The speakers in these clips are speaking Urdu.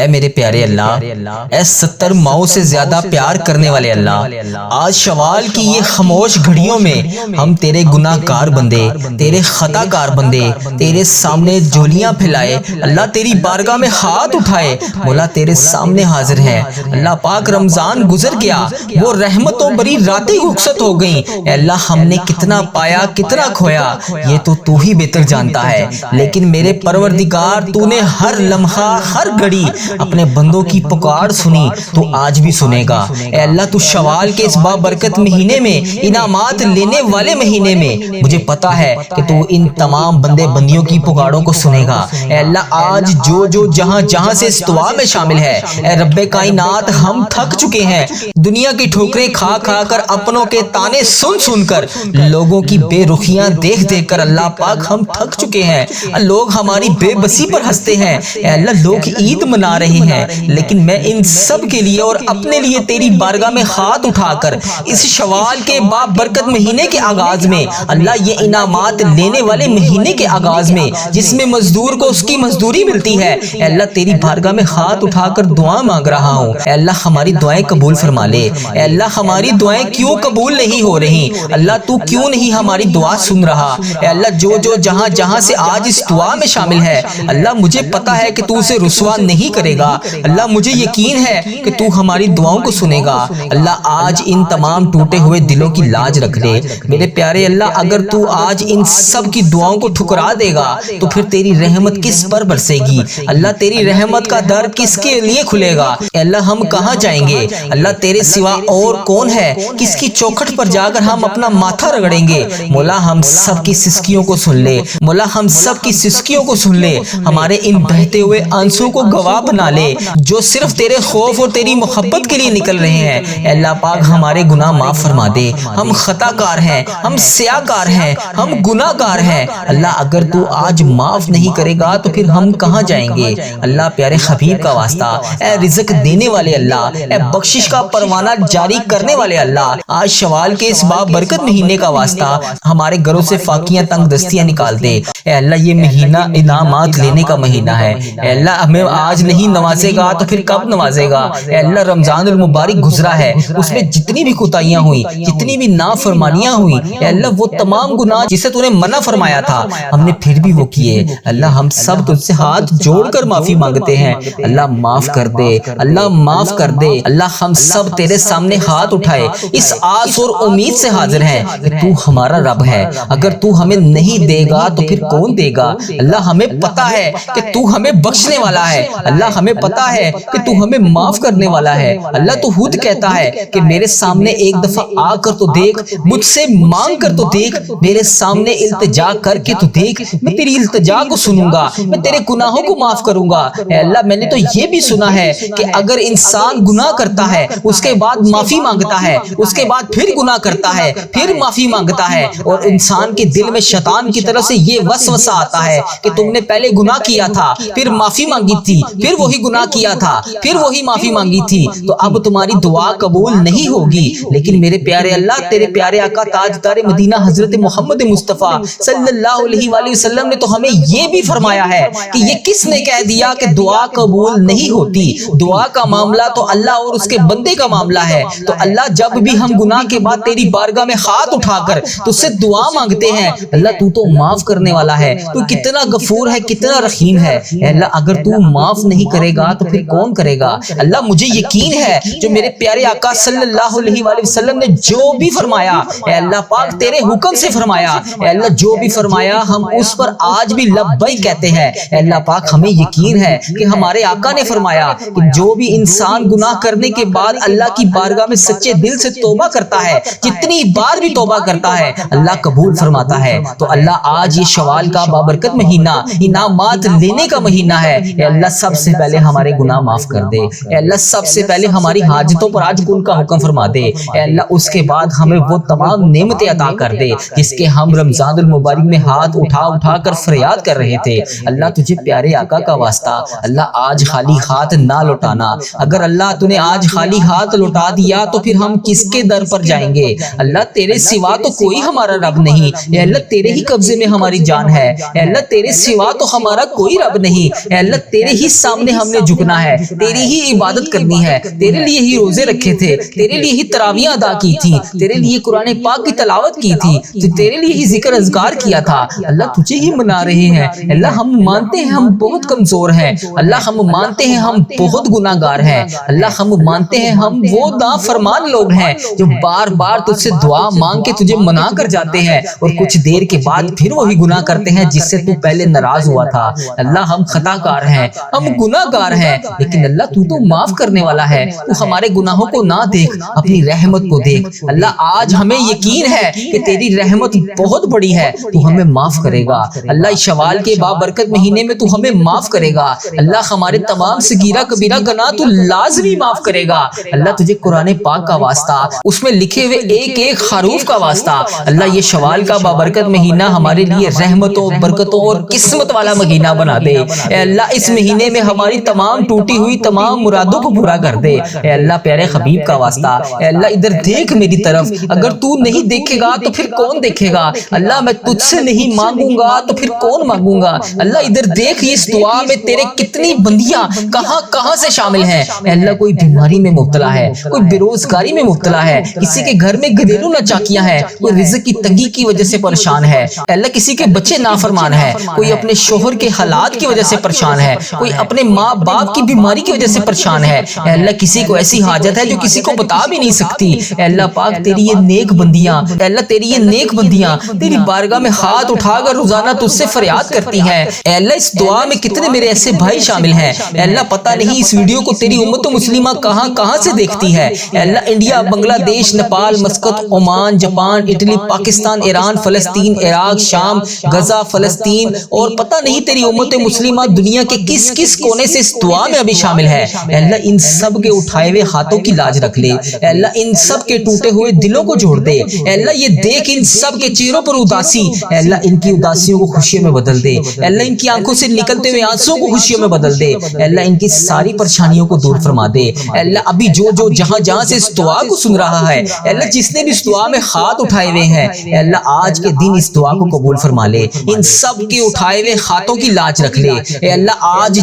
میرے پیارے اللہ، اے 70 ماؤں سے زیادہ پیار کرنے والے اللہ، آج شوال کی یہ خاموش گھڑیوں میں ہم تیرے گناہ کار بندے، تیرے خطا کار بندے تیرے سامنے جھولیاں پھیلائے اللہ، تیری بارگاہ میں ہاتھ اٹھائے مولا تیرے سامنے حاضر ہیں اللہ پاک۔ رمضان گزر گیا، وہ رحمتوں بری راتیں رخصت ہو گئیں، اے اللہ ہم نے کتنا پایا کتنا کھویا یہ تو ہی بہتر جانتا ہے، لیکن میرے پروردگار تو نے ہر لمحہ ہر گھڑی اپنے بندوں کی پکار سنی، تو آج بھی سنے گا اے اللہ۔ تو شوال کے اس بابرکت مہینے میں، انعامات لینے والے مہینے میں، مجھے پتا ہے کہ تو ان تمام بندے بندیوں کی پکاروں کو سنے گا اے اللہ۔ آج جو جہاں جہاں سے اس دعا میں شامل ہے اے رب کائنات، ہم تھک چکے ہیں دنیا کی ٹھوکریں کھا کھا کر، اپنوں کے تانے سن سن کر، لوگوں کی بے رخیاں دیکھ دیکھ کر اللہ پاک ہم تھک چکے ہیں۔ لوگ ہماری بے بسی پر ہنستے ہیں اے اللہ، لوگ عید منا رہے ہیں، لیکن میں ان سب کے لیے اور اپنے لیے تیری بارگاہ میں ہاتھ اٹھا کر اس شوال کے بابرکت مہینے کے آغاز میں اللہ، یہ انعامات لینے والے مہینے کے آغاز میں جس میں مزدور کو اس کی مزدوری ملتی ہے اے اللہ، تیری بارگاہ میں ہاتھ اٹھا کر دعا مانگ رہا ہوں اے اللہ، ہماری دعائیں قبول فرما لے اے اللہ۔ ہماری دعائیں کیوں قبول نہیں ہو رہی اللہ، تو کیوں نہیں ہماری دعا سن رہا اے اللہ؟ جو جہاں جہاں سے آج اس دعا میں شامل ہے اللہ، مجھے پتا ہے کہ تو اسے رسوا نہیں کرے گا اللہ، مجھے یقین ہے کہ تو ہماری دعاؤں کو سنے گا اللہ۔ آج ان تمام ٹوٹے ہوئے دلوں کی لاج رکھ لے میرے پیارے اللہ۔ اگر تو آج ان سب کی دعاؤں کو ٹھکرا دے گا تو پھر تیری رحمت کس پر برسے گی اللہ؟ تیری رحمت کا در کس کے لیے کھلے گا اے اللہ؟ ہم کہاں جائیں گے اللہ؟ تیرے سوا اور کون ہے؟ کس کی چوکھٹ پر جا کر ہم اپنا ماتھا رگڑیں گے مولا؟ ہم سب کی سسکیوں کو سن لے مولا، ہم سب کی سسکیوں کو سن لے، ہمارے ان بہتے ہوئے آنسوں کو گواہ بنا لے جو صرف تیرے خوف اور تیری محبت کے لیے نکل رہے ہیں اے اللہ پاک۔ ہمارے گناہ معاف فرما دے، ہم خطا کار ہیں، ہم سیاہ کار ہیں، ہم گناہ گار ہیں اللہ۔ اگر تو آج معاف نہیں کرے گا تو پھر ہم کہاں جائیں گے اللہ؟ پیارے حبیب کا واسطہ، اے رزق دینے والے اللہ، اے بخشش کا پروانہ جاری کرنے والے اللہ، آج شوال کے اس بابرکت مہینے کا واسطہ ہمارے گھروں سے فاقیاں تنگ دستیاں نکال دے اے اللہ۔ یہ مہینہ انعامات لینے کا مہینہ ہے اے اللہ، ہمیں آج نہیں نوازے گا تو پھر کب نوازے گا اے اللہ؟ رمضان المبارک گزرا ہے، اس میں جتنی بھی کوتاہیاں ہوئی، جتنی بھی نافرمانیاں ہوئی اے اللہ، وہ تمام گناہ جسے تو نے منع فرمایا تھا ہم نے پھر بھی وہ کیے اللہ۔ ہم سب تجھ سے ہاتھ جوڑ کر معافی مانگتے ہیں اللہ، معاف کر دے اللہ، معاف کر دے اللہ۔ ہم سب تیرے سامنے ہاتھ اٹھائے اس آس اور امید سے حاضر ہیں کہ تو ہمارا رب ہے، اگر تو ہمیں نہیں دے گا تو پھر کون دے گا اللہ؟ ہمیں پتا ہے کہ تو ہمیں بخشنے والا ہے اللہ، ہمیں پتا ہے کہ تو ہمیں معاف کرنے والا ہے اللہ۔ تو خود کہتا ہے کہ میرے سامنے ایک دفعہ آ کر تو دیکھ، مجھ سے مانگ کر تو دیکھ، میرے سامنے التجا کر کے تو دیکھ، میں تیری التجا کو سنوں گا، میں تیرے گناہوں کو معاف کروں گا اے اللہ۔ میں نے تو یہ بھی سنا ہے کہ اگر انسان گناہ کرتا ہے اس کے بعد معافی مانگتا ہے، اس کے بعد پھر گناہ کرتا ہے، پھر معافی مانگتا ہے، اور انسان کے دل میں شیطان کی طرف سے یہ وسوسہ آتا ہے کہ تم نے پہلے گناہ کیا تھا، پھر معافی مانگی تھی، پھر وہی گناہ کیا تھا، پھر وہی معافی مانگی تھی، تو اب تمہاری دعا قبول نہیں ہوگی۔ لیکن میرے پیارے اللہ، تیرے پیارے آقا تاجدار مدینہ حضرت محمد مصطفیٰ صلی اللہ علیہ وآلہ وسلم نے تو ہمیں یہ بھی فرمایا ہے کہ یہ کس نے کہہ دیا کہ دعا قبول نہیں ہوتی؟ دعا کا معاملہ تو اللہ اور اس کے بندے کا معاملہ ہے، تو اللہ جب بھی ہم گناہ کے بعد تیری بارگاہ میں ہاتھ اٹھا کر تجھ سے دعا مانگتے ہیں اللہ، تو معاف کرنے والا ہے، تو کتنا غفور ہے، کتنا رحیم ہے اے اللہ۔ اگر تو معاف نہیں کرے گا تو پھر کون کرے گا اللہ؟ مجھے یقین ہے جو میرے پیارے آقا صلی اللہ علیہ وآلہ وسلم نے جو بھی فرمایا اے اللہ پاک، تیرے حکم سے فرمایا اے اللہ، جو بھی فرمایا ہم اس پر آج بھی لبیک کہتے ہیں اے اللہ پاک۔ ہمیں یقین ہے کہ ہمارے آقا نے فرمایا کہ جو بھی انسان گناہ کرنے کے بعد اللہ کی بارگاہ میں سچے دل سے توبہ کرتا ہے، جتنی بار بھی توبہ کرتا ہے اللہ قبول فرماتا ہے۔ تو اللہ آج یہ شوال کا بابرکت مہینہ انعامات لینے کا مہینہ ہے اے اللہ، سب سے پہلے ہمارے گناہ معاف کر دے اے اللہ، سب سے پہلے ہماری حاجتوں پر آج کن کا حکم فرما دے اے اللہ، اس کے بعد ہمیں وہ تمام نعمتیں عطا کر دے جس کے ہم رمضان المبارک میں ہاتھ اٹھا اٹھا کر فریاد کر رہے تھے اللہ۔ تجھے پیارے آقا کا واسطہ اللہ، آج خالی ہاتھ نہ لوٹانا، اگر اللہ تو نے آج خالی ہاتھ لوٹا دیا تو پھر ہم کس کے در پر جائیں گے اللہ؟ تیرے سوا تو کوئی ہمارا رب نہیں اے اللہ، تیرے ہی قبضے میں ہماری جان ہے اے اللہ، تیرے سوا تو ہمارا کوئی رب نہیں اے اللہ، تیرے ہی سامنے ہم نے جھکنا ہے، تیری ہی عبادت کرنی ہے، تیرے لیے ہی روزے رکھے تھے، تیرے لیے ہی تراویح ادا کی تھی، تیرے لیے قرآن پاک کی تلاوت کی تھی، تیرے لیے ہی ذکر اذکار کیا تھا۔ اللہ تجھے ہی منا رہے ہیں۔ اللہ ہم مانتے ہیں ہم بہت کمزور ہیں، اللہ ہم مانتے ہیں ہم بہت گناہ گار ہیں، اللہ ہم مانتے ہیں ہم وہ نافرمان لوگ ہیں جو بار بار تجھ سے دعا مانگ کے تجھے منا کر جاتے ہیں اور کچھ دیر کے بعد پھر وہی گناہ کرتے ہیں جس سے تو پہلے ناراض ہوا تھا۔ اللہ ہم خطا کار ہیں، ہم گناہ گار ہیں، لیکن اللہ تو معاف کرنے والا ہے، تو ہمارے گناہوں کو نہ دیکھ، اپنی رحمت کو دیکھ۔ اللہ آج ہمیں یقین ہے کہ تیری رحمت بہت بڑی ہے، تو ہمیں معاف کرے گا۔ اللہ اس شوال کے بابرکت مہینے میں تو ہمیں معاف کرے گا۔ اللہ ہمارے تمام صغیرہ کبیرہ گناہ تو لازمی معاف کرے گا۔ اللہ تجھے قرآن پاک کا واسطہ، اس میں لکھے ہوئے ایک ایک حروف کا واسطہ، اللہ یہ شوال کا بابرکت مہینہ ہمارے لیے رحمتوں، برکتوں اور قسمت والا مہینہ بنا دے۔ اے اللہ اس مہینے میں ہماری تمام ٹوٹی ہوئی تمام مرادوں کو پورا کر دے۔ اے اللہ پیارے حبیب کا واسطہ، اے اللہ ادھر دیکھ میری طرف، اگر تو نہیں دیکھے گا تو پھر کون دیکھے گا؟ اللہ میں تجھ سے نہیں مانگوں گا تو پھر کون مانگوں گا؟ اللہ ادھر دیکھ اس دعا میں تیرے کتنی بندیاں کہاں کہاں سے شامل ہیں۔ اے اللہ کوئی بیماری میں مبتلا ہے، کوئی بے روزگاری میں مبتلا ہے، کسی کے گھر میں گھریلو ناچاکیاں ہیں، کوئی رزق کی تنگی کی وجہ سے پریشان ہے، اے اللہ کسی کے بچے نافرمان ہیں، کوئی اپنے شوہر کے حالات کی وجہ سے پریشان ہے، کوئی اپنے ماں باپ کی بیماری کی وجہ سے پریشان ہے۔ اے اللہ کسی کو ایسی حاجت ہے جو کسی کو بتا بھی نہیں سکتی۔ اے اللہ پاک تیری یہ نیک بندیاں، اے اللہ تیری یہ نیک بندیاں تیری بارگاہ میں ہاتھ اٹھا کر روزانہ تجھ سے فریاد کرتی ہیں۔ اے اللہ اس دعا میں کتنے میرے ایسے بھائی شامل ہیں، اے اللہ پتہ نہیں اس ویڈیو کو تیری امت مسلمہ کہاں کہاں سے دیکھتی ہے۔ اے اللہ انڈیا، بنگلہ دیش، Nepal, Muscat, Oman, Japan, Italy, Pakistan, Iran, فلسطین، عراق، شام، غزہ، فلسطین اور پتہ نہیں تیری امت مسلمہ دنیا کے کس کس کونے سے اس دعا میں ابھی شامل ہے۔ اے اللہ ان سب کے اٹھائے ہوئے ہاتھوں کی لاج رکھ لے۔ اے اللہ ان سب کے ٹوٹے ہوئے دلوں کو جوڑ دے۔ اے اللہ یہ دیکھ ان سب کے چہروں پر اداسی، اے اللہ ان کی اداسیوں کو خوشیوں میں بدل دے۔ اے اللہ ان کی آنکھوں سے نکلتے ہوئے آنسوں کو خوشیوں میں بدل دے۔ اے اللہ ان کی ساری پریشانیوں کو دور فرما دے۔ اے اللہ ابھی جو جو جہاں جہاں سے اس دعا کو سن رہا ہے، اے اللہ جس نے بھی اس دعا میں ہاتھ اٹھائے ہوئے ہیں، اے اللہ آج کے دن اس دعا کو قبول فرما لے۔ ان سب کے اٹھائے ہوئے ہاتھوں کی لاج رکھ لے۔ اے اللہ آج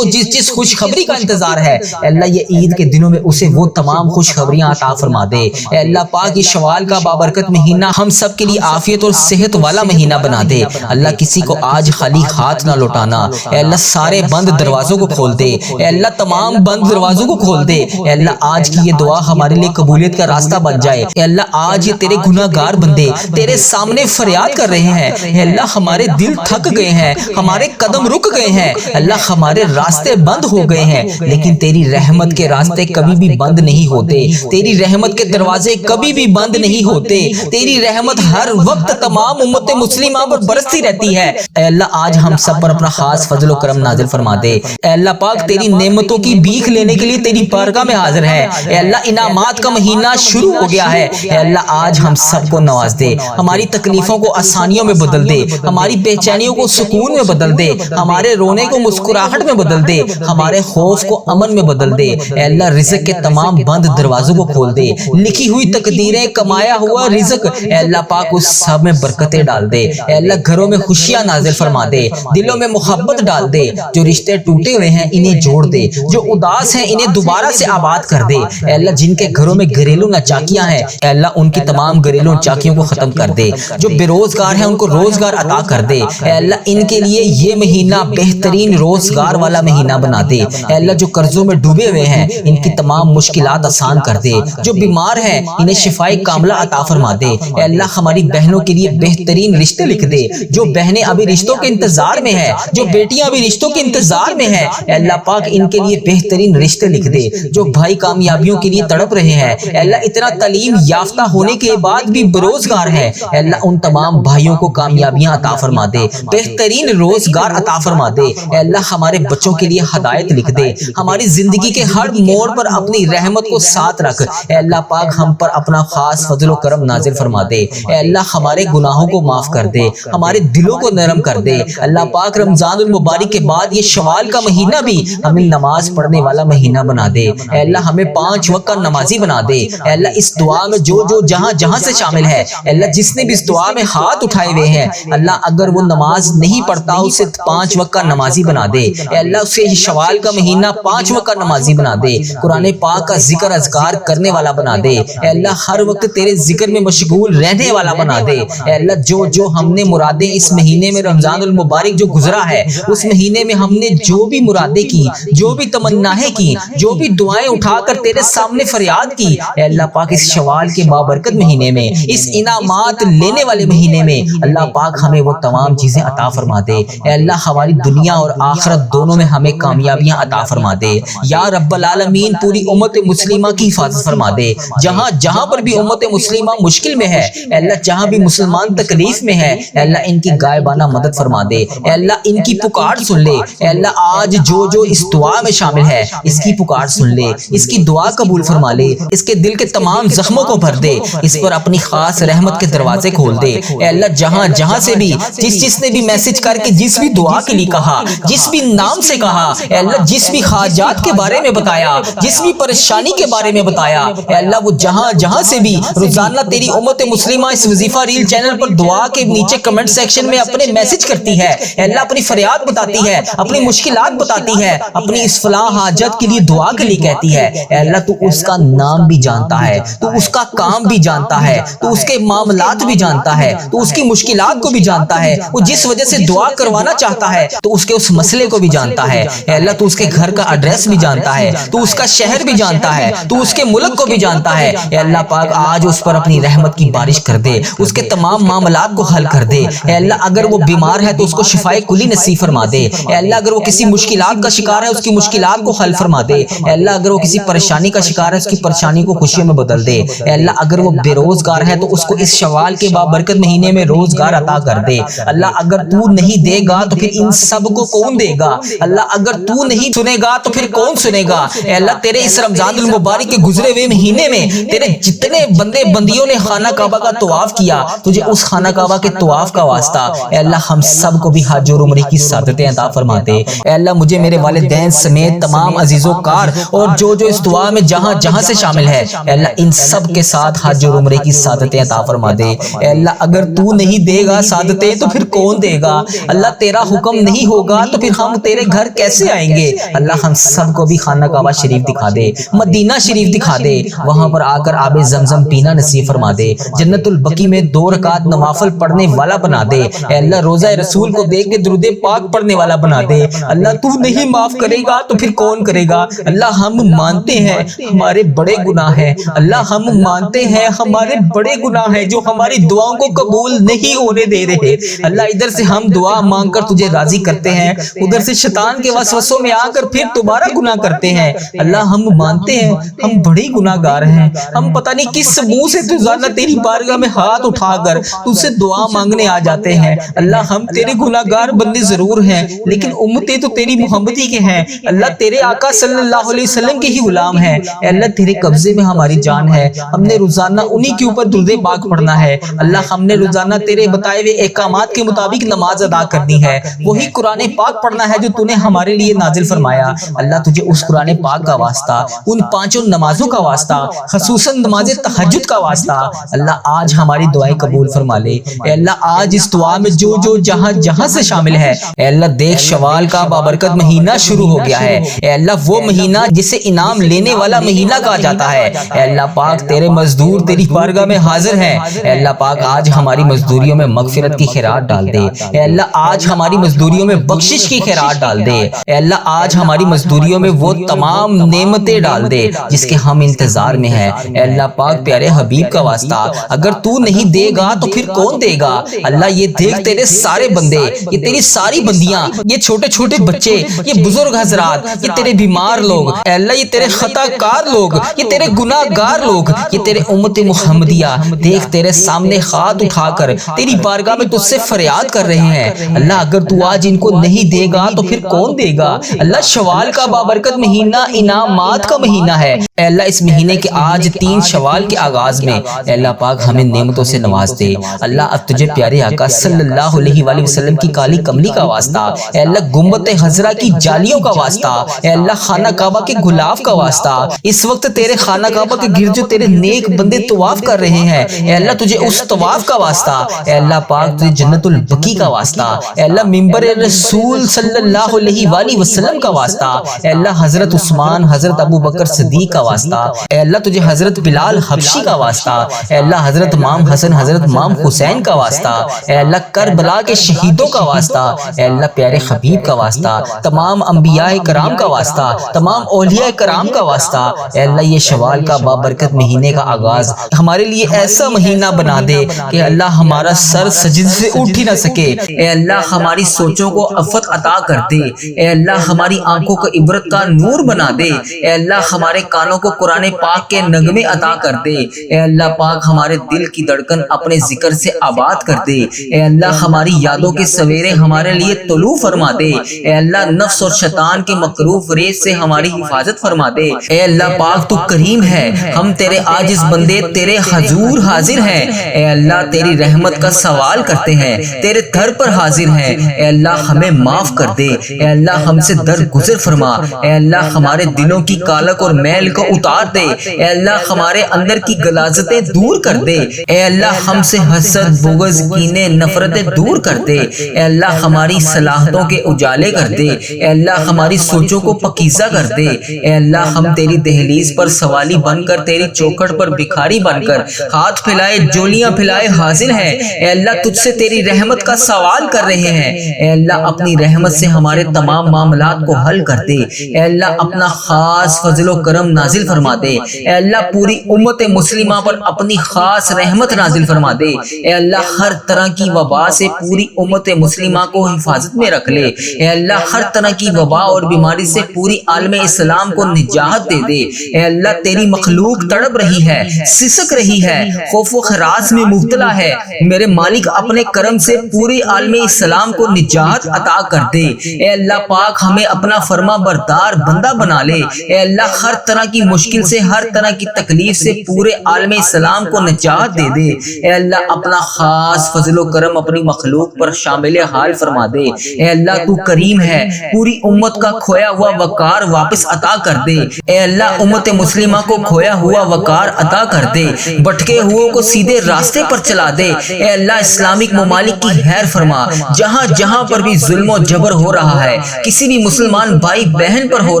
جس خوشخبری کا انتظار ہے، اے اللہ یہ عید کے دنوں میں اسے وہ تمام خوشخبریاں عطا فرما دے۔ اے اللہ پاک یہ شوال کا بابرکت مہینہ ہم سب کے لیے عافیت اور صحت والا مہینہ بنا دے۔ اللہ کسی کو آج خالی ہاتھ نہ لوٹانا۔ اے اللہ سارے بند دروازوں کو کھول دے۔ اے اللہ تمام بند دروازوں کو کھول دے۔ اے اللہ آج کی یہ دعا ہمارے لیے قبولیت کا راستہ بن جائے۔ اے اللہ آج یہ تیرے گناہ گار بندے تیرے سامنے فریاد کر رہے ہیں۔ اے اللہ ہمارے دل تھک گئے ہیں، ہمارے قدم رک گئے ہیں، اللہ ہمارے راستے بند ہو گئے ہیں، لیکن تیری رحمت کے راستے کبھی بھی بند نہیں ہوتے، تیری رحمت کے دروازے کبھی بھی بند نہیں ہوتے، تیری رحمت ہر وقت تمام امت مسلمہ پر برستی رہتی ہے۔ اے اللہ آج ہم سب پر اپنا خاص فضل و کرم نازل فرما دے۔ اے اللہ پاک تیری نعمتوں کی بھیک لینے کے لیے تیری بارگاہ میں حاضر ہے۔ اے اللہ انعامات کا مہینہ شروع ہو گیا ہے۔ اے اللہ آج ہم سب کو نواز دے، ہماری تکلیفوں کو آسانیوں میں بدل دے، ہماری بے چینیوں کو سکون میں بدل دے، ہمارے رونے کو مسکراہٹ میں بدل دے، ہمارے خوف کو امن میں بدل دے۔ اے اللہ رزق کے تمام بند دروازوں کو کھول دے، لکھی ہوئی تقدیریں، کمایا ہوا رزق، اے اللہ پاک اس سب میں برکتیں ڈال دے۔ اے اللہ گھروں میں خوشیاں نازل فرما دے، دلوں میں محبت ڈال دے، جو رشتے ٹوٹے ہوئے ہیں انہیں جوڑ دے، جو اداس ہیں انہیں دوبارہ سے آباد کر دے۔ اے اللہ جن کے گھروں میں گھریلو ناچاکیاں ہیں، اے اللہ ان کی تمام گھریلو ناچاکیوں کو ختم کر دے، جو بے روزگار ہیں ان کو روزگار عطا کر دے۔ اے اللہ ان کے لیے یہ مہینہ بہترین روزگار والا مہینہ بنا دے۔ اے اللہ جو قرضوں میں ڈوبے ہوئے ہیں ان کی تمام مشکلات آسان کر دے، جو بیمار ہیں انہیں شفائے کاملہ عطا فرما دے۔ اے اللہ ہماری بہنوں کے لیے بہترین رشتے لکھ دے، جو بہنیں ابھی رشتوں کے انتظار میں ہیں، جو بیٹیاں ابھی رشتوں کے انتظار میں ہیں، اے اللہ پاک ان کے لیے بہترین رشتے لکھ دے، جو بھائی کامیابیوں کے لیے تڑپ رہے ہیں، اے اللہ اتنا تعلیم یافتہ ہونے کے بعد بھی بے روزگار ہیں، اے اللہ ان تمام بھائیوں کو کامیابیاں عطا فرما دے، بہترین روزگار عطا فرما دے۔ اے اللہ ہمارے بچوں کے لیے ہدایت لکھ دے، ہماری زندگی کے ہر موڑ پر اپنی رحمت کو ساتھ رکھ۔ اے اللہ پاک ہم پر اپنا خاص فضل و کرم نازل فرما دے۔ اے اللہ ہمارے گناہوں کو معاف کر دے، ہمارے دلوں کو نرم کر دے۔ اللہ پاک رمضان المبارک کے بعد یہ شوال کا مہینہ بھی ہمیں نماز پڑھنے والا مہینہ بنا دے۔ اے اللہ ہمیں 5 وقت کا نمازی بنا دے۔ اے اللہ اس دعا میں جو جو جہاں جہاں سے شامل ہے، اے اللہ جس نے بھی اس دعا میں ہاتھ اٹھائے ہوئے ہیں، اللہ اگر وہ نماز نہیں پڑھتا اسے 5 وقت کا نمازی بنا دے۔ اے اللہ اللہ اسے شوال کا مہینہ 5 وقت کا نمازی بنا دے، قرآن پاک کا ذکر اذکار کرنے والا بنا دے، اے اللہ ہر وقت تیرے ذکر میں مشغول رہنے والا بنا دے، اے اللہ جو ہم نے مرادیں اس مہینے میں رمضان المبارک جو گزرا ہے، اس مہینے میں ہم نے جو بھی مرادیں کی، جو بھی تمنایں کی، جو بھی دعائیں اٹھا کر تیرے سامنے فریاد کی، اے اللہ پاک اس شوال کے بابرکت مہینے میں، اس انعامات لینے والے مہینے میں اللہ پاک ہمیں وہ تمام چیزیں عطا فرما دے، اے اللہ ہماری دنیا اور آخرت دونوں میں ہمیں کامیابیاں عطا فرما دے، یا رب العالمین پوری امت مسلمہ کی حفاظت فرما دے، جہاں پر بھی امت مسلمہ مشکل میں ہے، اے اللہ جہاں بھی مسلمان تکلیف میں ہے، اے اللہ ان کی غائبانہ مدد فرما دے، اے اللہ ان کی پکار سن لے، اے اللہ آج جو اس دعا میں شامل ہے اس کی پکار سن لے، اس کی دعا قبول فرما لے، اس کے دل کے تمام زخموں کو بھر دے، اس پر اپنی خاص رحمت کے دروازے کھول دے، اے اللہ جہاں سے بھی جس نے بھی میسج کر کے جس بھی دعا کے لیے کہا، جس بھی نام سے کہا، اے اللہ جس بھی حاجات کے بارے میں بتایا، جس بھی پریشانی کے بارے میں بتایا، اے اللہ وہ جہاں سے بھی روزانہ تیری امت مسلمہ اس وظیفہ ریل چینل پر دعا کے نیچے کمنٹ سیکشن میں اپنے میسج کرتی ہے، اے اللہ اپنی فریاد بتاتی ہے، اپنی مشکلات بتاتی ہے، اپنی اس فلاں حاجت کے لیے دعا کے لیے کہتی ہے، اے اللہ تو اس کا نام بھی جانتا ہے، تو اس کا کام بھی جانتا ہے، تو اس کے معاملات بھی جانتا ہے، تو اس کی مشکلات کو بھی جانتا ہے، وہ جس وجہ سے دعا کروانا چاہتا ہے تو اس کے اس مسئلے کو بھی جانتا ہے، اے اللہ تو اس کے گھر کا ایڈریس بھی جانتا ہے، تو اس کا شہر بھی جانتا ہے، تو اس کے ملک کو بھی جانتا ہے، اے اللہ پاک آج اس پر اپنی رحمت کی بارش کر دے، اس کے تمام معاملات کو حل کر دے، اے اللہ اگر وہ بیمار ہے تو اس کو شفائے کلی نصیب فرما دے، اے اللہ اگر وہ کسی مشکلات کا شکار ہے اس کی مشکلات کو حل فرما دے، اے اللہ اگر وہ کسی پریشانی کا شکار ہے اس کی پریشانی کو خوشیوں میں بدل دے، اے اللہ اگر وہ بے روزگار ہے تو اس کو اس شوال کے بابرکت مہینے میں روزگار عطا کر دے، اللہ اگر تو نہیں دے گا تو پھر ان سب کو کون دے گا، اللہ اگر تو نہیں سنے گا تو پھر کون سنے گا، اے اللہ تیرے اس رمضان المبارک کے گزرے ہوئے مہینے میں تیرے جتنے بندے بندیوں نے خانہ کعبہ کا طواف کیا، تجھے اس خانہ کعبہ کے طواف کا واسطہ اے اللہ ہم سب کو بھی حج اور عمرے کی سعادتیں عطا فرما دے، اے اللہ مجھے میرے والدین سمیت تمام عزیز و کار اور جو اس دعا میں جہاں سے شامل ہے، اے اللہ ان سب کے ساتھ حج اور عمرے کی سعادتیں عطا فرما دے، اے اللہ اگر تو نہیں دے گا سعادتیں تو پھر کون دے گا، اللہ تیرا حکم نہیں ہوگا تو پھر ہم تیرے گھر کیسے آئیں گے، اللہ ہم سب کو بھی خانہ کعبہ شریف دکھا دے، مدینہ شریف دکھا دے، وہاں پر آ کر آب زمزم پینا نصیب فرما دے، جنت البقیع میں 2 رکعت نوافل پڑھنے والا بنا دے، اے اللہ روضہ رسول کو دیکھ کے درود پاک پڑھنے والا بنا دے، اللہ تو نہیں معاف کرے گا تو پھر کون کرے گا، اللہ ہم مانتے ہیں ہمارے بڑے گناہ ہیں، اللہ ہم مانتے ہیں ہمارے بڑے گناہ ہیں جو ہماری دعاؤں کو قبول نہیں ہونے دے رہے، اللہ ادھر سے ہم دعا مانگ کر تجھے راضی کرتے ہیں، ادھر سے شیطان کے وسوسوں میں آ کر پھر دوبارہ گناہ کرتے ہیں، اللہ ہم مانتے ہیں ہم بڑے گناہ گار ہیں، ہم پتہ نہیں کس منہ سے روزانہ تیری بارگاہ میں ہاتھ اٹھا کر تجھ سے دعا مانگنے آ جاتے ہیں، اللہ ہم تیرے گناہ گار بندے ضرور ہیں لیکن امتیں تو تیری محمدی کے ہیں، اللہ تیرے آقا صلی اللہ علیہ وسلم کے ہی غلام ہیں، اے اللہ تیرے قبضے میں ہماری جان ہے، ہم نے روزانہ انہی کے اوپر درود پاک پڑھنا ہے، اللہ ہم نے روزانہ تیرے بتائے ہوئے احکامات کے مطابق نماز ادا کرنی ہے، وہی قرآن پاک پڑھنا ہے جو تو نے ہمارے لیے نازل فرمایا، اللہ تجھے اس قرآن پاک کا واسطہ، ان 5 نمازوں کا واسطہ، خصوصاً نماز تہجد کا واسطہ، اللہ آج ہماری دعائیں قبول فرما لے، اے اللہ آج اس دعا میں جو جہاں سے شامل ہے، اے اللہ دیکھ شوال کا بابرکت مہینہ شروع ہو گیا ہے، اے اللہ وہ مہینہ جسے انعام لینے والا مہینہ کہا جاتا ہے، اے اللہ پاک تیرے مزدور تیری بارگاہ میں حاضر ہیں، اے اللہ پاک آج ہماری مزدوریوں میں مغفرت کی خیرات ڈال دے، اے اللہ آج ہماری مزدوریوں میں بخشش کی خیرات ڈال دے، اے اللہ آج ہماری مزدوریوں میں وہ تمام نعمتیں ڈال دے جس کے ہم انتظار میں ہیں، اے اللہ پاک پیارے حبیب کا واسطہ اگر تو نہیں دے گا تو پھر کون دے گا، اللہ یہ دیکھ تیرے سارے بندے، یہ تیری ساری بندیاں، یہ چھوٹے چھوٹے بچے، یہ بزرگ حضرات، یہ تیرے بیمار لوگ، اے اللہ یہ تیرے خطا کار لوگ، یہ تیرے گناہ گار لوگ، یہ تیرے امت محمدیہ دیکھ تیرے سامنے ہاتھ اٹھا کر تیری بارگاہ میں تجھ سے فریاد کر رہے ہیں، اللہ اگر تو آج ان کو نہیں دے گا تو پھر کون دے گا، اللہ شوال کا بابرکت مہینہ انعامات کا مہینہ ہے، اے اللہ اس مہینے کے آج 3 شوال کے آغاز میں اے اللہ پاک ہمیں نعمتوں سے نواز دے، اللہ اب تجھے پیارے آقا صلی اللہ علیہ وآلہ وسلم کی کالی کملی کا واسطہ، اے اللہ گنبد خضرا کی جالیوں کا واسطہ، اے اللہ خانہ کعبہ کے غلاف کا واسطہ، اس وقت تیرے خانہ کعبہ کے گرد جو تیرے نیک بندے طواف کر رہے ہیں، اے اللہ تجھے اس طواف کا واسطہ، اے اللہ پاک تجھے جنت البقیع کا واسطہ، اے اللہ منبر رسول صلی اللہ علیہ وآلہ وسلم کا واسطہ، اے اللہ حضرت عثمان، حضرت ابو بکر صدیق کا واسطہ، اے اللہ تجھے حضرت بلال حبشی کا واسطہ، اے اللہ حضرت امام حسن، حضرت امام حسین کا واسطہ، اے اللہ کربلا کے شہیدوں کا واسطہ، اے اللہ پیارے حبیب کا واسطہ، تمام انبیاء کرام کا واسطہ، تمام اولیاء کرام کا واسطہ، اے اللہ یہ شوال کا بابرکت مہینے کا آغاز ہمارے لیے ایسا مہینہ بنا دے کہ اللہ ہمارا سر سجدے سے اٹھ ہی نہ سکے، اے اللہ ہماری سوچوں کو عفت عطا کر دے، اے اللہ ہماری آنکھوں کو عبرت کا نور بنا دے، اے اللہ ہمارے کانوں کو قرآن پاک کے نغمے عطا کر دے، اے اللہ پاک ہمارے دل کی دھڑکن اپنے ذکر سے آباد کر دے، اے اللہ ہماری یادوں کے سویرے ہمارے لیے طلوع فرما دے، اے اللہ نفس اور شیطان کے مکروہ فریب سے ہماری حفاظت فرما دے، اے اللہ پاک تو کریم ہے، ہم تیرے عاجز بندے تیرے حضور حاضر ہیں، اے اللہ تیری رحمت کا سوال کرتے ہیں، تیرے در پر حاضر ہیں، اے اللہ ہمیں معاف کر دے، اے اللہ ہم سے درگزر فرما، اے اللہ ہمارے دلوں کی کالک اور میل کو اتار دے، اے اللہ ہمارے اندر کی غلاظتیں دور کر دے، اے اللہ ہم سے حسد، بغض، کینے، نفرتیں دور کر دے، اے اللہ ہماری صلاحتوں کے اجالے کر دے، اے اللہ ہماری سوچوں کو پکیزہ کر دے، اے اللہ ہم تیری دہلیز پر سوالی بن کر، تیری چوکھٹ پر بھکاری بن کر، ہاتھ پھیلائے جولیاں پھیلائے حاضر ہیں، اے اللہ تجھ سے تیری رحمت کا سوال کر رہے ہیں، اے اللہ اپنی رحمت سے ہمارے تمام معاملات کو حل کر دے، اے اللہ اپنا خاص فضل و کرم نازل فرما دے، اے اللہ پوری امت مسلمہ پر اپنی خاص رحمت نازل فرما دے، اے اللہ ہر طرح کی وبا سے پوری امت مسلمہ کو حفاظت میں رکھ لے، اے اللہ ہر طرح کی وبا اور بیماری سے پوری عالم اسلام کو نجات دے دے، اے اللہ تیری مخلوق تڑپ رہی ہے، سسک رہی ہے، خوف و خراس میں مبتلا ہے، میرے مالک اپنے کرم سے پوری عالم اسلام کو نجات عطا کر دے، اے اللہ پاک ہمیں اپنا فرما بردار بندہ بنا لے، اے اللہ ہر طرح کی مشکل سے، ہر طرح کی تکلیف سے پورے عالم اسلام کو نجات دے دے، اے اللہ اپنا خاص فضل و کرم اپنی مخلوق پر شامل حال فرما دے، اے اللہ تو کریم ہے، پوری امت کا کھویا ہوا وقار واپس عطا کر دے، اے اللہ امت مسلمہ کو کھویا ہوا وقار عطا کر دے، بھٹکے ہوئوں کو سیدھے راستے پر چلا دے، اے اللہ اسلامک ممالک کی خیر فرما، جہاں جہاں پر بھی ظلم و جبر ہو رہا ہے، کسی بھی مسلمان بھائی بہن پر ہو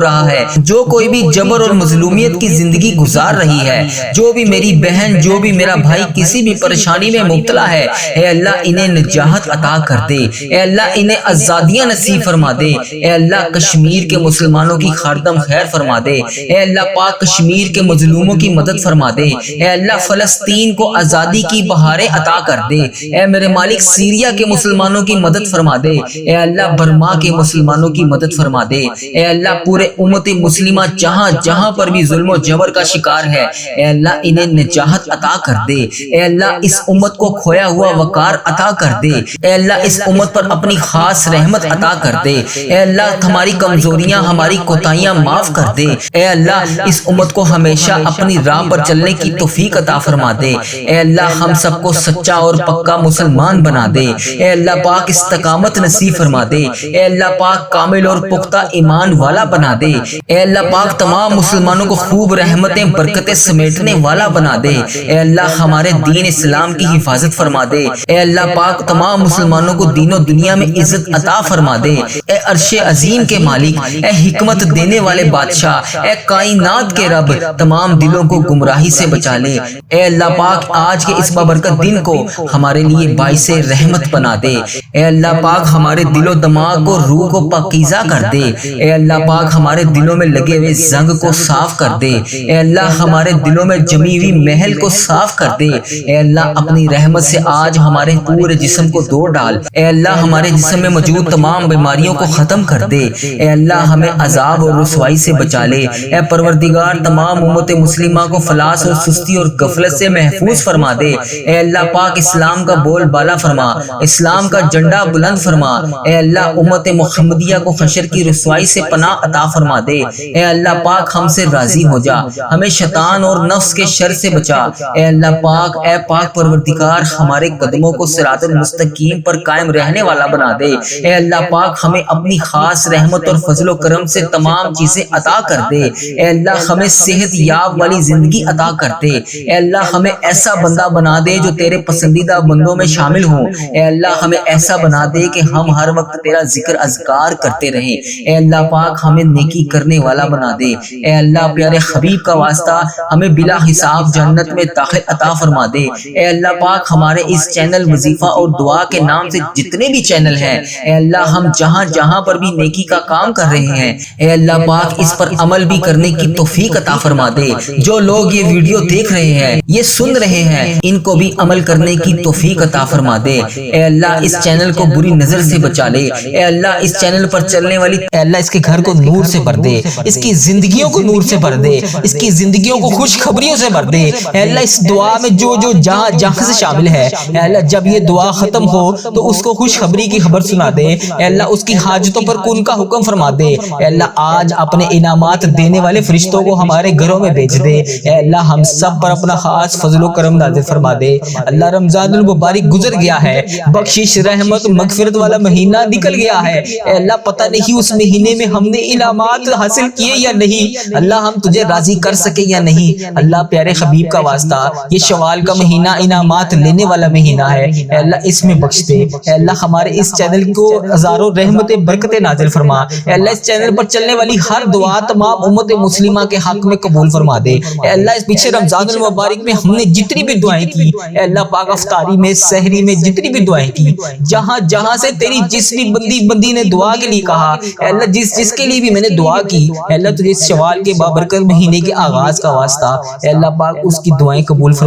رہا ہے، جو کوئی بھی جبر اور مظلومیت کی زندگی گزار رہی ہے، جو بھی میری بہن، جو بھی میرا بھائی کسی بھی پریشانی میں مبتلا ہے، اے اللہ انہیں نجات عطا کر دے، اے اللہ انہیں آزادیاں نصیب فرما دے، اے اللہ کشمیر کے مسلمانوں کی خاردم خیر فرما دے، اے اللہ پاک کشمیر کے مظلوموں کی مدد فرما دے، اے اللہ فلسطین کو آزادی کی بہاریں عطا کر دے، اے میرے مالک سیریا کے مسلمانوں کی مدد فرما دے، اے اللہ برما کے مسلمانوں کی مدد فرما دے، اے اللہ پورے امت مسلمہ جہاں جہاں پر بھی ظلم و جبر کا شکار ہے، اے اللہ انہیں نجات عطا کر دے، اے اللہ اس امت کو کھویا ہوا وقار عطا کر دے، اے اللہ اس امت پر اپنی خاص رحمت عطا کر دے، اے اللہ ہماری کمزوریاں، ہماری کوتاہیاں معاف کر دے، اے اللہ اس امت کو ہمیشہ اپنی راہ پر چلنے کی توفیق عطا فرما دے، اے اللہ ہم سب کو سچا اور پکا مسلمان بنا دے، اے اللہ پاک استقامت نصیب فرما دے، اے اللہ پاک کامل اور پختہ ایمان والا بنا دے، اے اللہ پاک تمام مسلمانوں کو خوب رحمتیں برکتیں سمیٹنے والا بنا دے، اے اللہ ہمارے دین اسلام کی حفاظت فرما دے، اے اللہ پاک تمام مسلمانوں کو دین و دنیا میں عزت عطا فرما دے، اے عرش عظیم کے مالک، اے حکمت دینے والے بادشاہ، اے کائنات کے رب، تمام دلوں کو گمراہی سے بچا لے، اے اللہ پاک آج کے اس بابرکت دن کو ہمارے لیے باعث رحمت بنا دے، اے اللہ پاک ہمارے دل و دماغ کو، روح کو پاکیزہ کر دے، اے اللہ پاک ہمارے دلوں میں لگے ہوئے زنگ کو صاف کر دے، اے اللہ ہمارے دلوں میں جمی ہوئی محل کو صاف کر دے، اے اللہ اپنی رحمت سے آج ہمارے پورے جسم کو دھو ڈال، اے اللہ ہمارے جسم میں موجود تمام بیماریوں کو ختم کر دے، اے اللہ ہمیں عذاب اور رسوائی سے بچا لے، اے پروردگار تمام امت مسلمہ کو فلاس اور سستی اور غفلت سے محفوظ فرما دے، اے اللہ پاک اسلام کا بول بالا فرما، اسلام کا جھنڈا بلند فرما، اے اللہ امت محمدیہ کو حشر کی رسوائی سے پناہ عطا فرما دے، اے اللہ پاک ہم سے راضی ہو جا، ہمیں شیطان اور نفس کے شر سے بچا، اے اللہ پاک، اے پاک پروردگار ہمارے قدموں کو صراط المستقیم پر قائم رہنے والا بنا دے، اے اللہ پاک ہمیں اپنی خاص رحمت اور فضل و کرم سے تمام چیزیں عطا کر دے، اے اللہ ہمیں صحت یاب والی زندگی عطا کر دے، اے اللہ ہمیں ایسا بندہ بنا دے جو تیرے پسندیدہ بندوں میں شامل ہوں، اے اللہ ہمیں ایسا بنا دے کہ ہم ہر وقت تیرا ذکر اذکار کار کرتے رہیں۔ اے اللہ پاک ہمیں نیکی کرنے والا بنا دے۔ اے اللہ پیارے حبیب کا واسطہ ہمیں بلا حساب جنت میں داخل عطا فرما دے۔ اے اللہ پاک ہمارے اس چینل وظیفہ اور دعا کے نام سے جتنے بھی چینل ہیں، اے اللہ ہم جہاں جہاں پر بھی نیکی کا کام کر رہے ہیں، اے اللہ پاک اس پر عمل بھی کرنے کی توفیق عطا فرما دے۔ جو لوگ یہ ویڈیو دیکھ رہے ہیں، یہ سن رہے ہیں، ان کو بھی عمل کرنے کی توفیق عطا فرما دے۔ اے اللہ اس چینل کو بری نظر سے بچا لے۔ اے اللہ اس چینل پر چلنے والی، اے اللہ اس کے گھر کو نور سے بھر دے، اس کی زندگیوں کو نور سے بھر دے، اس کی زندگیوں کو خوشخبریوں سے بھر دے۔ اے اللہ اس دعا میں جو جہاں جہاں سے شامل ہے، اے اللہ جب یہ دعا ختم ہو تو اس کو خوشخبری کی خبر سنا دے۔ اے اللہ اس کی حاجتوں پر کن کا حکم فرما دے۔ اے اللہ آج اپنے انعامات دینے والے فرشتوں کو ہمارے گھروں میں بھیج دے۔ اے اللہ ہم سب پر اپنا خاص فضل و کرم نازل فرما دے۔ اللہ رمضان المبارک گزر گیا ہے، بخشش رحمت مغفرت والا مہینہ نکل گیا ہے۔ اے اللہ پتہ نہیں اس مہینے میں ہم نے انعامات حاصل کیے یا نہیں، اللہ ہم تجھے راضی کر سکے یا نہیں۔ اللہ پیارے حبیب کا واسطہ یہ شوال کا مہینہ انعامات لینے والا مہینہ ہے، اے اللہ اس میں بخش دے۔ اے اللہ ہمارے اس چینل کو ہزاروں رحمتیں برکتیں نازل فرما۔ اے اللہ اس چینل پر چلنے والی ہر دعا تمام امت مسلمہ کے حق میں قبول فرما دے۔ اے اللہ اس پیچھے رمضان المبارک میں ہم نے جتنی بھی دعائیں کی، اے اللہ پاک افطاری میں سحری میں جتنی بھی دعائیں کی، جہاں جہاں سے تیری جس بھی بندی نے دعا کے لیے کہا، اے اللہ جس کے لیے بھی میں نے دعا کی، اے اللہ تجھے اس شوال کے بابرکت مہینے کے آغاز کا واسطہ، اے اللہ پاک اس کی دعائیں قبول فرما۔